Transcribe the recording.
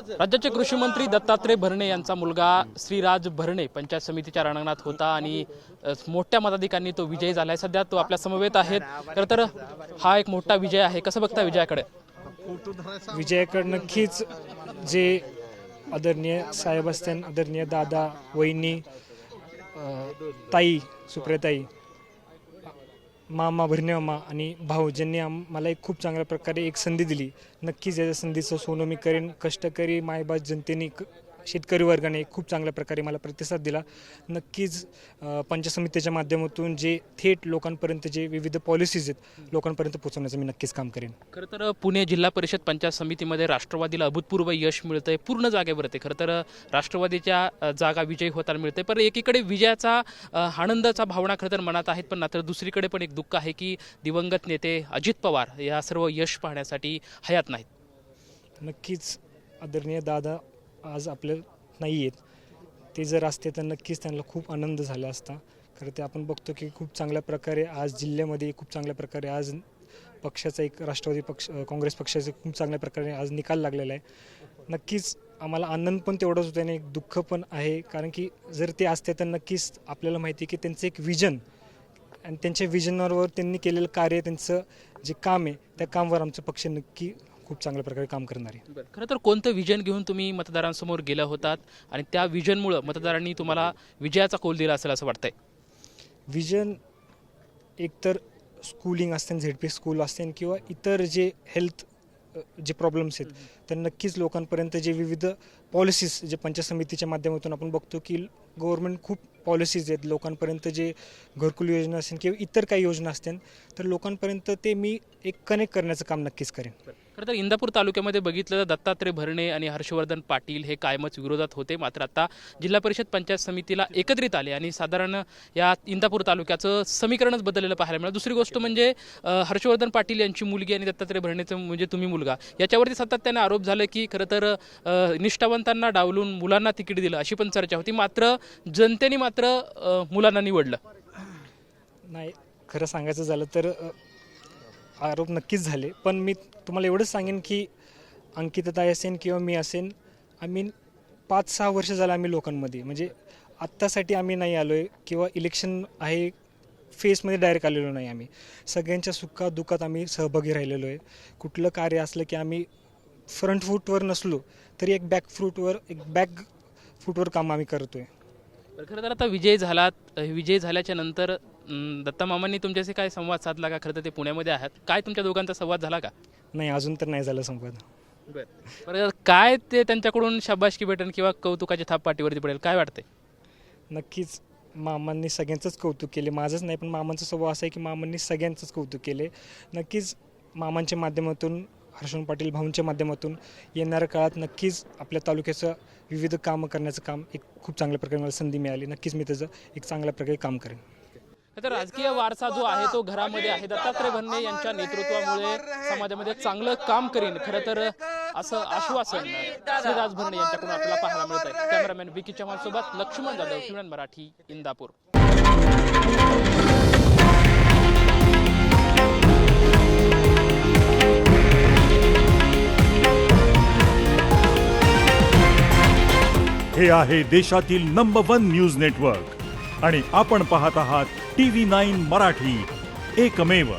राज्याचे कृषी मंत्री दत्तात्रय भरणे यांचा मुलगा श्रीराज भरणे पंचायत समितीच्या रणांगणात होता आणि मोठ्या मताधिकांनी तो विजयी झालाय। सध्या तो आपल्या समवेत आहेत। तर हा एक मोठा विजय आहे। कसं बघता विजयाकडे? विजयाकडे नक्कीच जे आदरणीय साहेब असतील, आदरणीय दादा, वहिनी, ताई सुप्रियाताई, मामा भरणे मामा आणि भाऊ ज्यांनी मला एक खूप चांगल्या प्रकारे एक संधी दिली। नक्कीच या संधीचं सोनं मी करेन। कष्टकरी मायबाप जनतेने, शेतकरी वर्गाने खूप चांगल्या प्रकारे मला प्रतिसाद दिला। नक्कीच पंचायत समितीच्या माध्यमातून जे थेट लोकांपर्यंत जे विविध पॉलिसीज आहेत लोकांपर्यंत पोहोचवण्याचं मी नक्कीच काम करेन। खरं तर पुणे जिल्हा परिषद पंचायत समितीमध्ये राष्ट्रवादीला अभूतपूर्व यश मिळतंय, पूर्ण जागेवर आहे। खरं तर राष्ट्रवादीच्या जागा विजयी होताना मिळते, पण एकीकडे विजयाचा आनंदाचा भावना खरं तर मनात आहेत, पण मात्र दुसरीकडे पण एक दुःख आहे की दिवंगत नेते अजित पवार या सर्व यश पाहण्यासाठी हयात नाहीत। नक्कीच आदरणीय दादा आज आपले नाही आहेत, ते जर असते तर नक्कीच त्यांना खूप आनंद झाला असता। खरं ते आपण बघतो की खूप चांगल्या प्रकारे आज जिल्ह्यामध्ये खूप चांगल्या प्रकारे आज पक्षाचा एक राष्ट्रवादी पक्ष, काँग्रेस पक्षाचा खूप चांगल्या प्रकारे आज निकाल लागलेला आहे। नक्कीच आम्हाला आनंद पण तेवढाच होतो आणि एक दुःख पण आहे, कारण की जर ते असते तर नक्कीच आपल्याला माहिती आहे की त्यांचं एक विजन आणि त्यांच्या विजनवर त्यांनी केलेलं कार्य, त्यांचं जे काम आहे त्या कामावर आमचा पक्ष नक्की खूप चांगल्या प्रकारे काम करणार आहे। खरं तर कोणतं विजन घेऊन तुम्ही मतदारांसमोर गेला होतात आणि त्या विजनमुळे मतदारांनी तुम्हाला विजयाचा कौल दिला असेल असं वाटतंय? विजन एकतर स्कूलिंग असतील, झेडपी स्कूल असतील किंवा इतर जे हेल्थ जे प्रॉब्लेम्स आहेत तर नक्कीच लोकांपर्यंत जे विविध पॉलिसीज जे पंचायत समितीच्या माध्यमातून आपण बघतो की गव्हर्नमेंट खूप पॉलिसीज आहेत लोकांपर्यंत, जे घरकुल योजना असेल किंवा इतर काही योजना असतील तर लोकांपर्यंत ते मी एक कनेक्ट करण्याचं काम नक्कीच करेन। खरं तर इंदापूर तालुक्यामध्ये बघितलं तर दत्तात्रय भरणे आणि हर्षवर्धन पाटील हे कायमच विरोधात होते, मात्र आता जिल्हा परिषद पंचायत समितीला एकत्रित आले आणि साधारण या इंदापूर तालुक्याचं समीकरणच बदललेलं पाहायला मिळालं। दुसरी गोष्ट म्हणजे हर्षवर्धन पाटील यांची मुलगी आणि दत्तात्रय भरणेचं म्हणजे तुम्ही मुलगा, याच्यावरती सातत्याने आरोप झाले की खरं तर निष्ठावंतांना डावलून मुलांना तिकीट दिलं अशी पण चर्चा होती, मात्र जनतेने मात्र मुलांना निवडलं। नाही, खरं सांगायचं झालं तर आरोप नक्कीच झाले, पण मी तुम्हाला एवढंच सांगेन की अंकिताताई असेल किंवा मी असेल, आम्ही 5-6 वर्ष झालं आम्ही लोकांमध्ये, म्हणजे आत्तासाठी आम्ही नाही आलो आहे किंवा इलेक्शन आहे फेसमध्ये डायरेक्ट आलेलो नाही। आम्ही सगळ्यांच्या सुखात दुःखात आम्ही सहभागी राहिलेलो आहे। कुठलं कार्य असलं की आम्ही फ्रंट फूटवर नसलो तरी एक बॅक फूटवर काम आम्ही करतो आहे। खरं तर आता विजय झाल्याच्या नंतर दत्ता मामांनी तुमच्याशी काय संवाद साधला का? खरं तर ते पुण्यामध्ये आहात, काय तुमच्या दोघांचा संवाद झाला का? नाही, अजून तर नाही झाला संवाद। बरं, काय ते त्यांच्याकडून शाबासकी भेटेल किंवा कौतुकाची थाप पाठीवरती पडेल, काय वाटतंय? नक्कीच मामांनी सगळ्यांचंच कौतुक केले, माझंच नाही, पण मामांचा स्वभाव असा आहे की मामांनी सगळ्यांचंच कौतुक केले। नक्कीच मामांच्या माध्यमातून, हर्षवर्धन पाटील भाऊंच्या माध्यमातून येणाऱ्या काळात नक्कीच आपल्या तालुक्याचं विविध कामं करण्याचं काम एक खूप चांगल्या प्रकारे मला संधी मिळाली, नक्कीच मी त्याचं एक चांगल्या प्रकारे काम करेन। तर राजकीय वारसा जो आहे तो घरामध्ये आहे। दत्तात्रय भरणे यांच्या नेतृत्वामुळे समाजामध्ये चांगलं काम करीन खरं तर असं आश्वासन श्रीराज भरणे यांच्याकडून आपल्याला पाहायला मिळत आहे। कॅमेरामॅन विकी चव्हाण सोबत लक्ष्मण जाधव, शिवण मराठी, इंदापूर। हे आहे देशातील नंबर 1 न्यूज नेटवर्क आणि आपण पाहत आहात TV9 मराठी, एकमेव।